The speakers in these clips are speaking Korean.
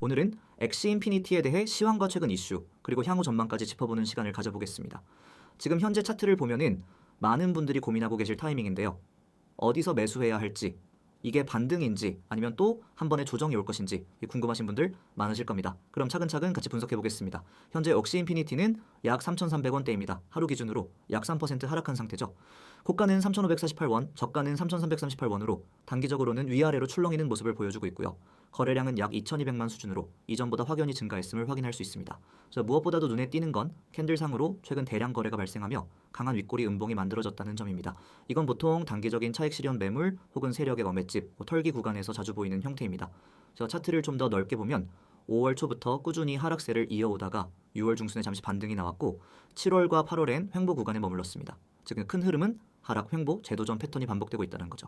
오늘은 엑시 인피니티에 대해 시황과 최근 이슈, 그리고 향후 전망까지 짚어보는 시간을 가져보겠습니다. 지금 현재 차트를 보면은 많은 분들이 고민하고 계실 타이밍인데요. 어디서 매수해야 할지, 이게 반등인지 아니면 또 한 번의 조정이 올 것인지 궁금하신 분들 많으실 겁니다. 그럼 차근차근 같이 분석해 보겠습니다. 현재 엑시 인피니티는 약 3,300원대입니다. 하루 기준으로 약 3% 하락한 상태죠. 고가는 3,548원, 저가는 3,338원으로 단기적으로는 위아래로 출렁이는 모습을 보여주고 있고요. 거래량은 약 2,200만 수준으로 이전보다 확연히 증가했음을 확인할 수 있습니다. 무엇보다도 눈에 띄는 건 캔들상으로 최근 대량 거래가 발생하며 강한 윗꼬리 음봉이 만들어졌다는 점입니다. 이건 보통 단기적인 차익 실현 매물 혹은 세력의 맷집, 털기 구간에서 자주 보이는 형태입니다. 차트를 좀 더 넓게 보면 5월 초부터 꾸준히 하락세를 이어오다가 6월 중순에 잠시 반등이 나왔고 7월과 8월엔 횡보 구간에 머물렀습니다. 즉 큰 흐름은 하락, 횡보, 재도전 패턴이 반복되고 있다는 거죠.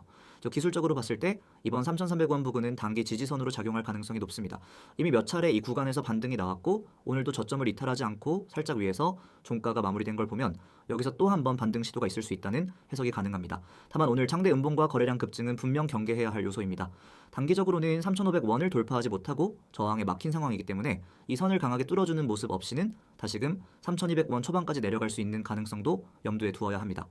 기술적으로 봤을 때 이번 3,300원 부근은 단기 지지선으로 작용할 가능성이 높습니다. 이미 몇 차례 이 구간에서 반등이 나왔고 오늘도 저점을 이탈하지 않고 살짝 위에서 종가가 마무리된 걸 보면 여기서 또 한 번 반등 시도가 있을 수 있다는 해석이 가능합니다. 다만 오늘 장대 음봉과 거래량 급증은 분명 경계해야 할 요소입니다. 단기적으로는 3,500원을 돌파하지 못하고 저항에 막힌 상황이기 때문에 이 선을 강하게 뚫어주는 모습 없이는 다시금 3,200원 초반까지 내려갈 수 있는 가능성도 염두에 두어야 합니다.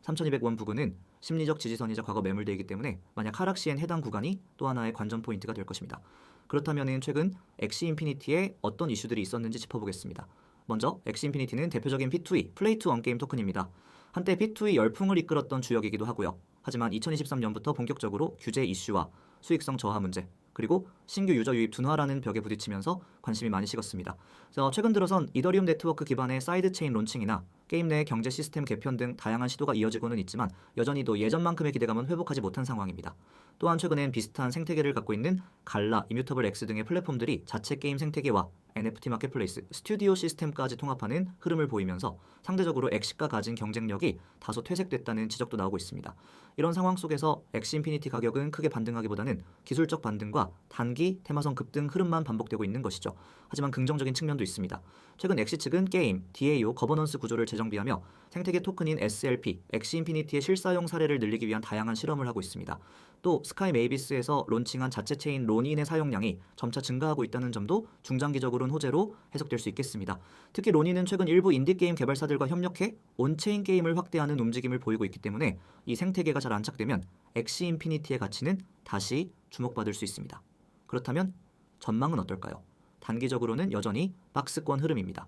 3,200원 부근은 심리적 지지선이자 과거 매물대이기 때문에 만약 하락 시엔 해당 구간이 또 하나의 관전 포인트가 될 것입니다. 그렇다면 최근 엑시 인피니티에 어떤 이슈들이 있었는지 짚어보겠습니다. 먼저 엑시 인피니티는 대표적인 P2E, 플레이 투 언게임 토큰입니다. 한때 P2E 열풍을 이끌었던 주역이기도 하고요. 하지만 2023년부터 본격적으로 규제 이슈와 수익성 저하 문제, 그리고 신규 유저 유입 둔화라는 벽에 부딪히면서 관심이 많이 식었습니다. 최근 들어선 이더리움 네트워크 기반의 사이드체인 론칭이나 게임 내 경제 시스템 개편 등 다양한 시도가 이어지고는 있지만 여전히도 예전만큼의 기대감은 회복하지 못한 상황입니다. 또한 최근엔 비슷한 생태계를 갖고 있는 갈라, 이뮤터블 X 등의 플랫폼들이 자체 게임 생태계와 NFT 마켓플레이스, 스튜디오 시스템까지 통합하는 흐름을 보이면서 상대적으로 엑시가 가진 경쟁력이 다소 퇴색됐다는 지적도 나오고 있습니다. 이런 상황 속에서 엑시 인피니티 가격은 크게 반등하기보다는 기술적 반등과 단기 테마성 급등 흐름만 반복되고 있는 것이죠. 하지만 긍정적인 측면도 있습니다. 최근 엑시 측은 게임, DAO, 거버넌스 구조를 재정비하며 생태계 토큰인 SLP, 엑시 인피니티의 실사용 사례를 늘리기 위한 다양한 실험을 하고 있습니다. 또 스카이 메이비스에서 론칭한 자체 체인 론인의 사용량이 점차 증가하고 있다는 점도 중장기적으로는 호재로 해석될 수 있겠습니다. 특히 론인은 최근 일부 인디게임 개발사들과 협력해 온체인 게임을 확대하는 움직임을 보이고 있기 때문에 이 생태계가 잘 안착되면 엑시 인피니티의 가치는 다시 주목받을 수 있습니다. 그렇다면 전망은 어떨까요? 단기적으로는 여전히 박스권 흐름입니다.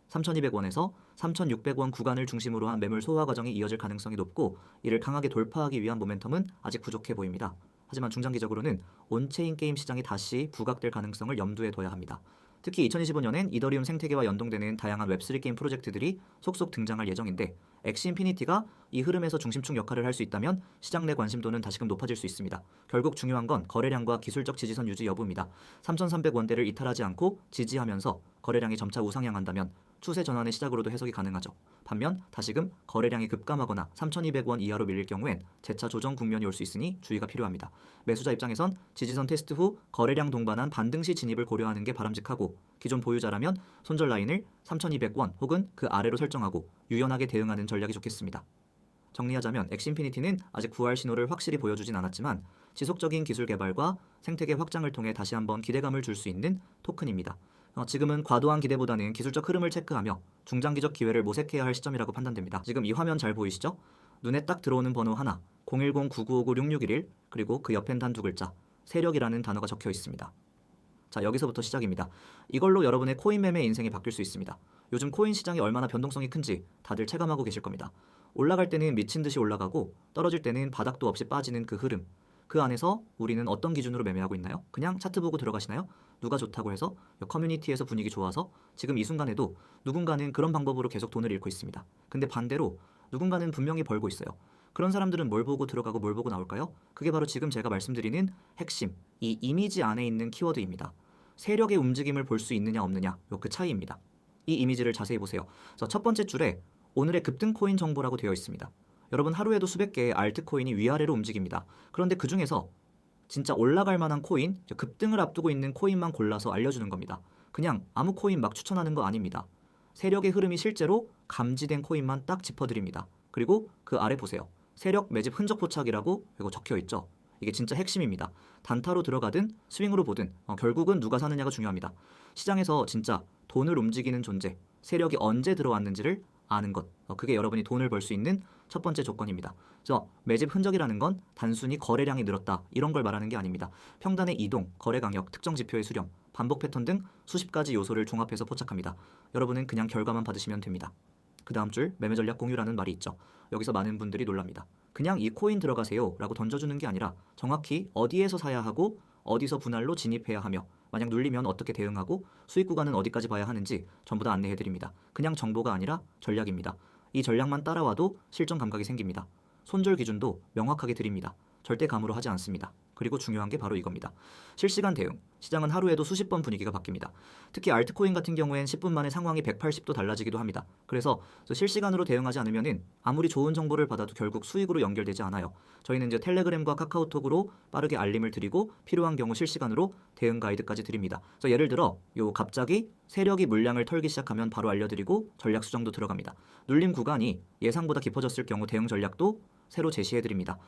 3,200원에서 3,600원 구간을 중심으로 한 매물 소화 과정이 이어질 가능성이 높고 이를 강하게 돌파하기 위한 모멘텀은 아직 부족해 보입니다. 하지만 중장기적으로는 온체인 게임 시장이 다시 부각될 가능성을 염두에 둬야 합니다. 특히 2025년엔 이더리움 생태계와 연동되는 다양한 웹3 게임 프로젝트들이 속속 등장할 예정인데 엑시 인피니티가 이 흐름에서 중심축 역할을 할 수 있다면 시장 내 관심도는 다시금 높아질 수 있습니다. 결국 중요한 건 거래량과 기술적 지지선 유지 여부입니다. 3,300원대를 이탈하지 않고 지지하면서 거래량이 점차 우상향한다면 추세 전환의 시작으로도 해석이 가능하죠. 반면 다시금 거래량이 급감하거나 3,200원 이하로 밀릴 경우엔 재차 조정 국면이 올 수 있으니 주의가 필요합니다. 매수자 입장에선 지지선 테스트 후 거래량 동반한 반등 시 진입을 고려하는 게 바람직하고 기존 보유자라면 손절 라인을 3,200원 혹은 그 아래로 설정하고 유연하게 대응하는 전략이 좋겠습니다. 정리하자면 엑시인피니티는 아직 부활 신호를 확실히 보여주진 않았지만 지속적인 기술 개발과 생태계 확장을 통해 다시 한번 기대감을 줄 수 있는 토큰입니다. 지금은 과도한 기대보다는 기술적 흐름을 체크하며 중장기적 기회를 모색해야 할 시점이라고 판단됩니다. 지금 이 화면 잘 보이시죠? 눈에 딱 들어오는 번호 하나, 010-9959-6611 그리고 그 옆엔 단 두 글자, 세력이라는 단어가 적혀 있습니다. 자, 여기서부터 시작입니다. 이걸로 여러분의 코인 매매 인생이 바뀔 수 있습니다. 요즘 코인 시장이 얼마나 변동성이 큰지 다들 체감하고 계실 겁니다. 올라갈 때는 미친 듯이 올라가고 떨어질 때는 바닥도 없이 빠지는 그 흐름. 그 안에서 우리는 어떤 기준으로 매매하고 있나요? 그냥 차트 보고 들어가시나요? 누가 좋다고 해서 커뮤니티에서 분위기 좋아서 지금 이 순간에도 누군가는 그런 방법으로 계속 돈을 잃고 있습니다. 근데 반대로 누군가는 분명히 벌고 있어요. 그런 사람들은 뭘 보고 들어가고 뭘 보고 나올까요? 그게 바로 지금 제가 말씀드리는 핵심, 이 이미지 안에 있는 키워드입니다. 세력의 움직임을 볼 수 있느냐 없느냐, 그 차이입니다. 이 이미지를 자세히 보세요. 첫 번째 줄에 오늘의 급등 코인 정보라고 되어 있습니다. 여러분 하루에도 수백 개의 알트코인이 위아래로 움직입니다. 그런데 그 중에서 진짜 올라갈 만한 코인, 급등을 앞두고 있는 코인만 골라서 알려주는 겁니다. 그냥 아무 코인 막 추천하는 거 아닙니다. 세력의 흐름이 실제로 감지된 코인만 딱 짚어드립니다. 그리고 그 아래 보세요. 세력 매집 흔적 포착이라고 이거 적혀 있죠. 이게 진짜 핵심입니다. 단타로 들어가든 스윙으로 보든 결국은 누가 사느냐가 중요합니다. 시장에서 진짜 돈을 움직이는 존재, 세력이 언제 들어왔는지를 아는 것, 그게 여러분이 돈을 벌 수 있는 첫 번째 조건입니다. 그래서 매집 흔적이라는 건 단순히 거래량이 늘었다 이런 걸 말하는 게 아닙니다. 평단의 이동, 거래 강력, 특정 지표의 수렴, 반복 패턴 등 수십 가지 요소를 종합해서 포착합니다. 여러분은 그냥 결과만 받으시면 됩니다. 그 다음 줄 매매 전략 공유라는 말이 있죠. 여기서 많은 분들이 놀랍니다. 그냥 이 코인 들어가세요 라고 던져주는 게 아니라 정확히 어디에서 사야 하고 어디서 분할로 진입해야 하며 만약 눌리면 어떻게 대응하고 수익 구간은 어디까지 봐야 하는지 전부 다 안내해드립니다. 그냥 정보가 아니라 전략입니다. 이 전략만 따라와도 실전 감각이 생깁니다. 손절 기준도 명확하게 드립니다. 절대 감으로 하지 않습니다. 그리고 중요한 게 바로 이겁니다. 실시간 대응. 시장은 하루에도 수십 번 분위기가 바뀝니다. 특히 알트코인 같은 경우엔 10분 만에 상황이 180도 달라지기도 합니다. 그래서 실시간으로 대응하지 않으면은 아무리 좋은 정보를 받아도 결국 수익으로 연결되지 않아요. 저희는 이제 텔레그램과 카카오톡으로 빠르게 알림을 드리고 필요한 경우 실시간으로 대응 가이드까지 드립니다. 그래서 예를 들어 갑자기 세력이 물량을 털기 시작하면 바로 알려드리고 전략 수정도 들어갑니다. 눌림 구간이 예상보다 깊어졌을 경우 대응 전략도 새로 제시해드립니다.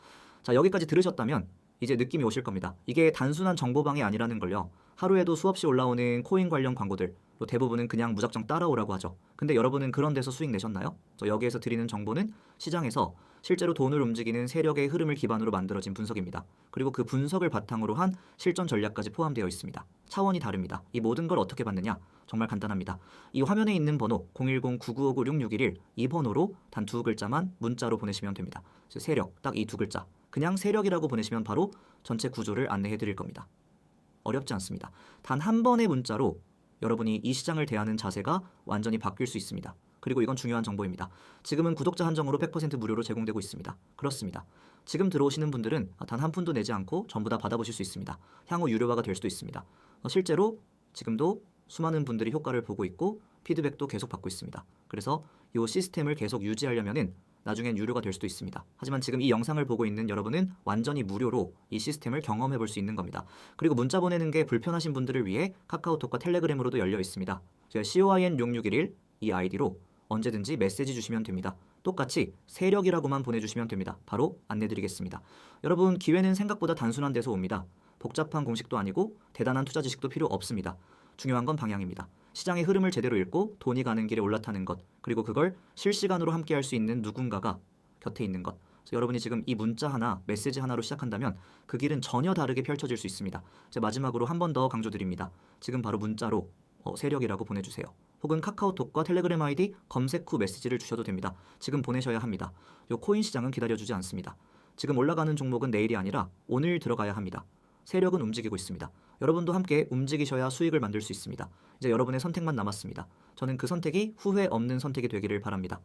자, 여기까지 들으셨다면 이제 느낌이 오실 겁니다. 이게 단순한 정보방이 아니라는 걸요. 하루에도 수없이 올라오는 코인 관련 광고들, 또 대부분은 그냥 무작정 따라오라고 하죠. 근데 여러분은 그런 데서 수익 내셨나요? 여기에서 드리는 정보는 시장에서 실제로 돈을 움직이는 세력의 흐름을 기반으로 만들어진 분석입니다. 그리고 그 분석을 바탕으로 한 실전 전략까지 포함되어 있습니다. 차원이 다릅니다. 이 모든 걸 어떻게 받느냐? 정말 간단합니다. 이 화면에 있는 번호 010-9959-6611 이 번호로 단 두 글자만 문자로 보내시면 됩니다. 세력, 딱 이 두 글자. 그냥 세력이라고 보내시면 바로 전체 구조를 안내해 드릴 겁니다. 어렵지 않습니다. 단 한 번의 문자로 여러분이 이 시장을 대하는 자세가 완전히 바뀔 수 있습니다. 그리고 이건 중요한 정보입니다. 지금은 구독자 한정으로 100% 무료로 제공되고 있습니다. 그렇습니다. 지금 들어오시는 분들은 단 한 푼도 내지 않고 전부 다 받아보실 수 있습니다. 향후 유료화가 될 수도 있습니다. 실제로 지금도 수많은 분들이 효과를 보고 있고 피드백도 계속 받고 있습니다. 그래서 이 시스템을 계속 유지하려면은 나중엔 유료가 될 수도 있습니다. 하지만 지금 이 영상을 보고 있는 여러분은 완전히 무료로 이 시스템을 경험해 볼 수 있는 겁니다. 그리고 문자 보내는 게 불편하신 분들을 위해 카카오톡과 텔레그램으로도 열려 있습니다. COIN6611 이 아이디로 언제든지 메시지 주시면 됩니다. 똑같이 세력이라고만 보내주시면 됩니다. 바로 안내드리겠습니다. 여러분, 기회는 생각보다 단순한 데서 옵니다. 복잡한 공식도 아니고 대단한 투자 지식도 필요 없습니다. 중요한 건 방향입니다. 시장의 흐름을 제대로 읽고 돈이 가는 길에 올라타는 것, 그리고 그걸 실시간으로 함께 할 수 있는 누군가가 곁에 있는 것. 그래서 여러분이 지금 이 문자 하나, 메시지 하나로 시작한다면 그 길은 전혀 다르게 펼쳐질 수 있습니다. 마지막으로 한 번 더 강조드립니다. 지금 바로 문자로 세력이라고 보내주세요. 혹은 카카오톡과 텔레그램 아이디 검색 후 메시지를 주셔도 됩니다. 지금 보내셔야 합니다. 코인 시장은 기다려주지 않습니다. 지금 올라가는 종목은 내일이 아니라 오늘 들어가야 합니다. 세력은 움직이고 있습니다. 여러분도 함께 움직이셔야 수익을 만들 수 있습니다. 이제 여러분의 선택만 남았습니다. 저는 그 선택이 후회 없는 선택이 되기를 바랍니다.